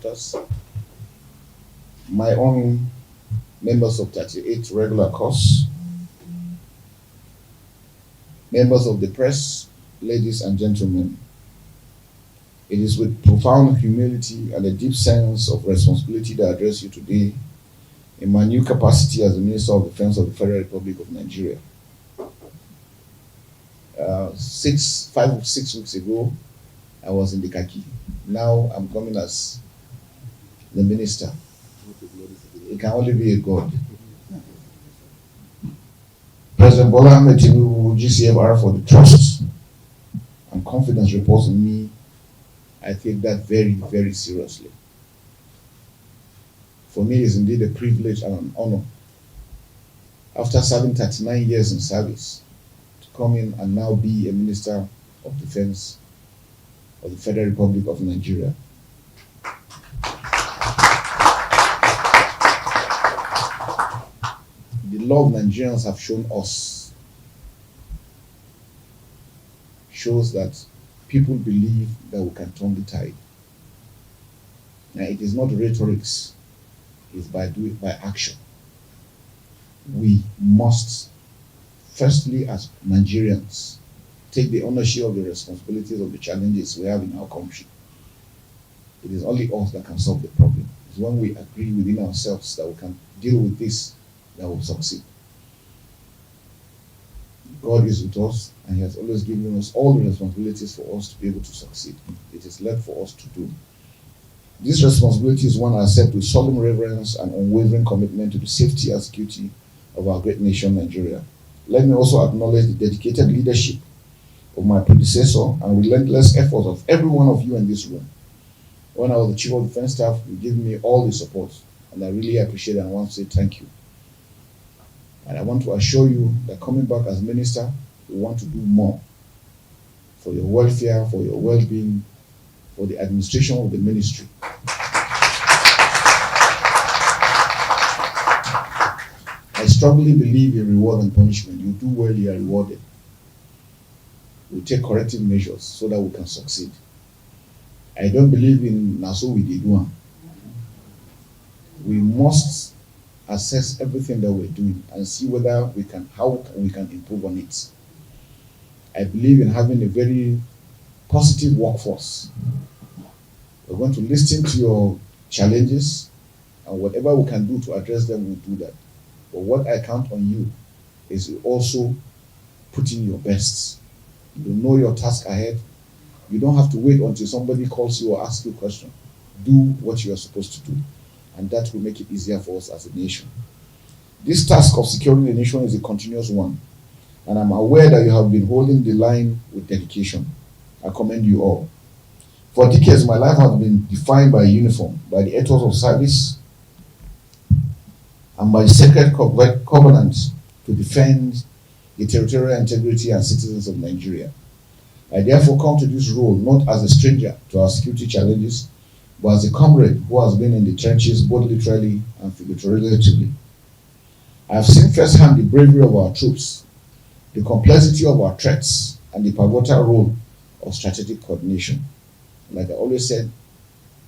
That's my own members of 38 regular course, members of the press, ladies and gentlemen. It is with profound humility and a deep sense of responsibility that I address you today in my new capacity as the Minister of Defense of the Federal Republic of Nigeria. 5 6 weeks ago, I was in the khaki. Now I'm coming as the minister. It can only be a God. President Bola Ahmed Tinubu, GCFR, for the trust and confidence reposed in me. I take that very, very seriously. For me, it's indeed a privilege and an honor, after serving 39 years in service, to come in and now be a Minister of Defense of the Federal Republic of Nigeria. The love Nigerians have shown us shows that people believe that we can turn the tide. Now, it is not rhetorics, it's by action. We must, firstly, as Nigerians, take the ownership of the responsibilities of the challenges we have in our country. It is only us that can solve the problem. It's when we agree within ourselves that we can deal with this that will succeed. God is with us, and He has always given us all the responsibilities for us to be able to succeed. It is left for us to do. This responsibility is one I accept with solemn reverence and unwavering commitment to the safety and security of our great nation, Nigeria. Let me also acknowledge the dedicated leadership of my predecessor and relentless efforts of every one of you in this room. When I was the Chief of Defense Staff, you gave me all the support, and I really appreciate it, and I want to say thank you. And I want to assure you that coming back as minister, we want to do more for your welfare, for your well-being, for the administration of the ministry. I strongly believe in reward and punishment. You do well, you are rewarded. We take corrective measures so that we can succeed. I don't believe in Naso we did one. We must assess everything that we're doing and see how we can improve on it. I believe in having a very positive workforce. We're going to listen to your challenges, and whatever we can do to address them, we'll do that. But what I count on you is also put in your best. You know your task ahead. You don't have to wait until somebody calls you or asks you a question. Do what you are supposed to do, and that will make it easier for us as a nation. This task of securing the nation is a continuous one, and I'm aware that you have been holding the line with dedication. I commend you all. For decades, my life has been defined by uniform, by the ethos of service, and by the sacred covenant to defend the territorial integrity and citizens of Nigeria. I therefore come to this role not as a stranger to our security challenges, but as a comrade who has been in the trenches both literally and figuratively. I have seen firsthand the bravery of our troops, the complexity of our threats, and the pivotal role of strategic coordination. Like I always said,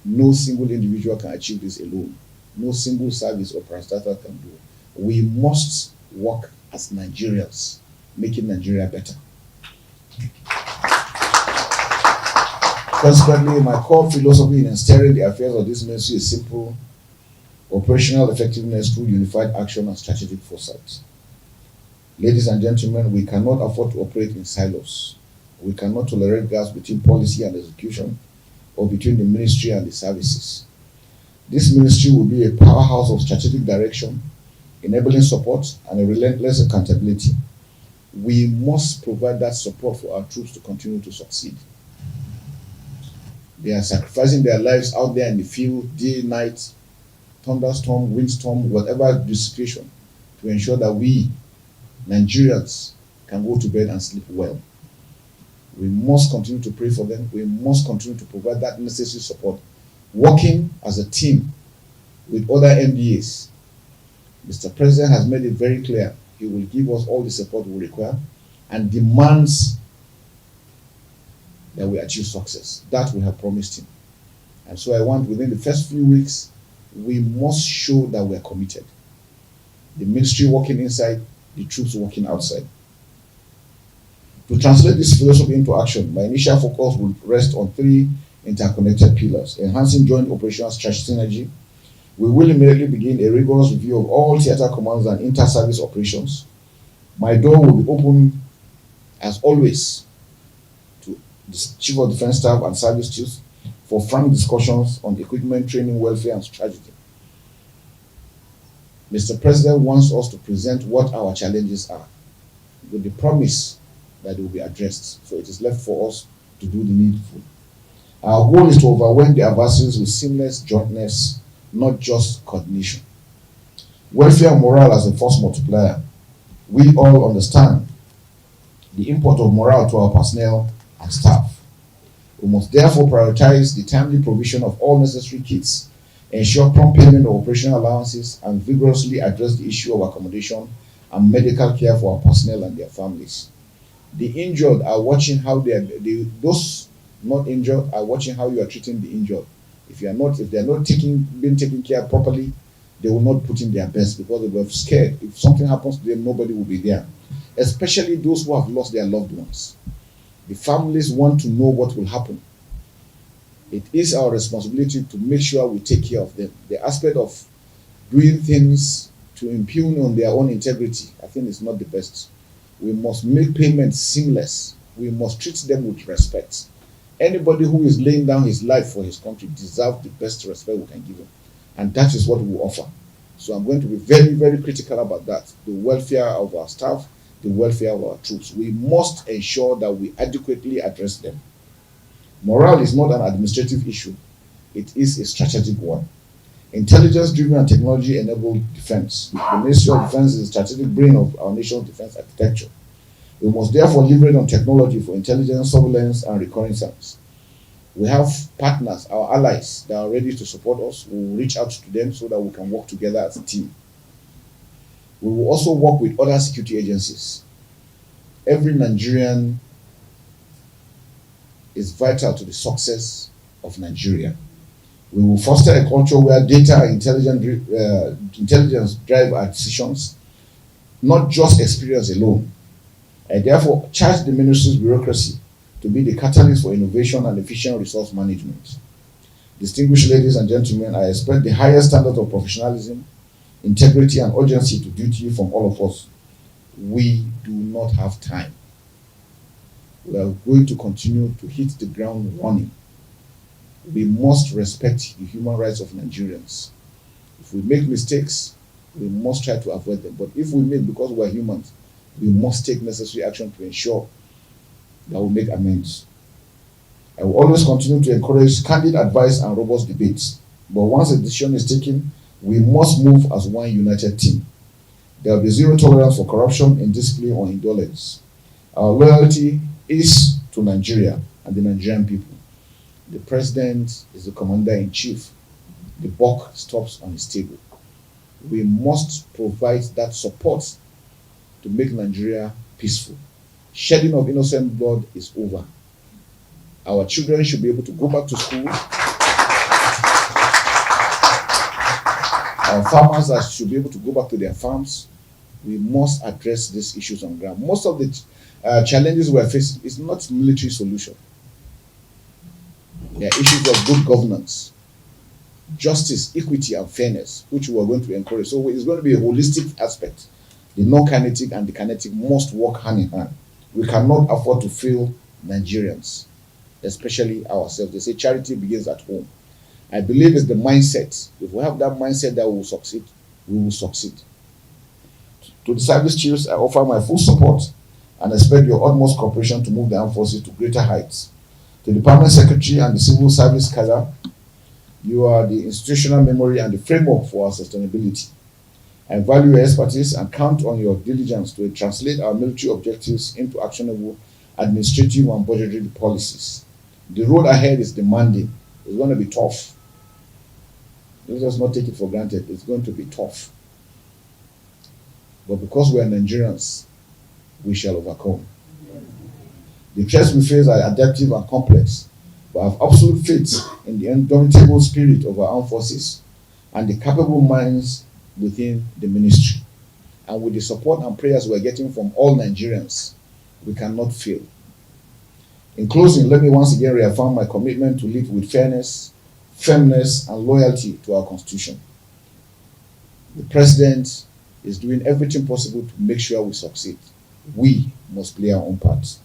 no single individual can achieve this alone. No single service or parastatal can do it. We must work as Nigerians, making Nigeria better. Consequently, my core philosophy in steering the affairs of this ministry is simple: operational effectiveness through unified action and strategic foresight. Ladies and gentlemen, we cannot afford to operate in silos. We cannot tolerate gaps between policy and execution, or between the ministry and the services. This ministry will be a powerhouse of strategic direction, enabling support, and a relentless accountability. We must provide that support for our troops to continue to succeed. They are sacrificing their lives out there in the field, day, night, thunderstorm, windstorm, whatever the situation, to ensure that we, Nigerians, can go to bed and sleep well. We must continue to pray for them. We must continue to provide that necessary support, working as a team with other MDAs. Mr. President has made it very clear he will give us all the support we require and demands that we achieve success. That we have promised him. And so I want within the first few weeks, we must show that we are committed. The ministry working inside, the troops working outside. To translate this philosophy into action, my initial focus will rest on three interconnected pillars: enhancing joint operational synergy. We will immediately begin a rigorous review of all theater commands and inter-service operations. My door will be open, as always, to the Chief of Defense Staff and service chiefs for frank discussions on equipment, training, welfare, and strategy. Mr. President wants us to present what our challenges are, with the promise that they will be addressed. So it is left for us to do the needful. Our goal is to overwhelm the adversaries with seamless jointness, not just coordination. Welfare and morale as a force multiplier. We all understand the import of morale to our personnel and staff. We must therefore prioritize the timely provision of all necessary kits, ensure prompt payment of operational allowances, and vigorously address the issue of accommodation and medical care for our personnel and their families. The injured are watching how those not injured are watching how you are treating the injured. If they are not being taken care of properly, they will not put in their best because they were scared. If something happens to them, nobody will be there. Especially those who have lost their loved ones. The families want to know what will happen. It is our responsibility to make sure we take care of them. The aspect of doing things to impugn on their own integrity, I think is not the best. We must make payments seamless. We must treat them with respect. Anybody who is laying down his life for his country deserves the best respect we can give him. And that is what we offer. So I'm going to be very, very critical about that. The welfare of our staff, the welfare of our troops. We must ensure that we adequately address them. Morale is not an administrative issue. It is a strategic one. Intelligence-driven and technology-enabled defense. The Ministry of Defense is the strategic brain of our nation's defense architecture. We must therefore leverage on technology for intelligence, surveillance, and reconnaissance. We have partners, our allies, that are ready to support us. We will reach out to them so that we can work together as a team. We will also work with other security agencies. Every Nigerian is vital to the success of Nigeria. We will foster a culture where data and intelligence drive our decisions, not just experience alone. I therefore charge the ministry's bureaucracy to be the catalyst for innovation and efficient resource management. Distinguished ladies and gentlemen, I expect the highest standard of professionalism, integrity, and urgency to duty from all of us. We do not have time. We are going to continue to hit the ground running. We must respect the human rights of Nigerians. If we make mistakes, we must try to avoid them. But if we make, because we are humans, we must take necessary action to ensure that we make amends. I will always continue to encourage candid advice and robust debates. But once a decision is taken, we must move as one united team. There will be zero tolerance for corruption, indiscipline, or indolence. Our loyalty is to Nigeria and the Nigerian people. The president is the commander-in-chief. The buck stops on his table. We must provide that support to make Nigeria peaceful. Shedding of innocent blood is over. Our children should be able to go back to school. Our farmers should be able to go back to their farms. We must address these issues on ground. Most of the challenges we are facing is not military solution. There are issues of good governance, justice, equity, and fairness, which we are going to encourage. So it's going to be a holistic aspect. The non-kinetic and the kinetic must work hand in hand. We cannot afford to fail Nigerians, especially ourselves. They say charity begins at home. I believe it's the mindset. If we have that mindset that we will succeed, we will succeed. To the service chiefs, I offer my full support and expect your utmost cooperation to move the armed forces to greater heights. To the permanent secretary and the civil service cadre, you are the institutional memory and the framework for our sustainability. I value your expertise and count on your diligence to translate our military objectives into actionable administrative and budgetary policies. The road ahead is demanding. It's going to be tough. Let us not take it for granted. It's going to be tough. But because we are Nigerians, we shall overcome. The threats we face are adaptive and complex, But I have absolute faith in the indomitable spirit of our armed forces and the capable minds within the ministry. And with the support and prayers we're getting from all Nigerians, we cannot fail. In closing, let me once again reaffirm my commitment to live with fairness, firmness, and loyalty to our Constitution. The President is doing everything possible to make sure we succeed. We must play our own part.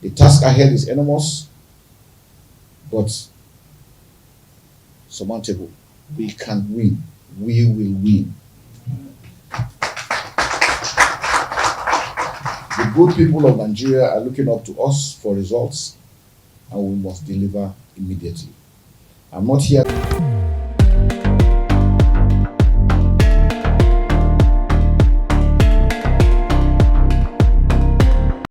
The task ahead is enormous, but surmountable. We can win. We will win. The good people of Nigeria are looking up to us for results, and we must deliver immediately. I'm not here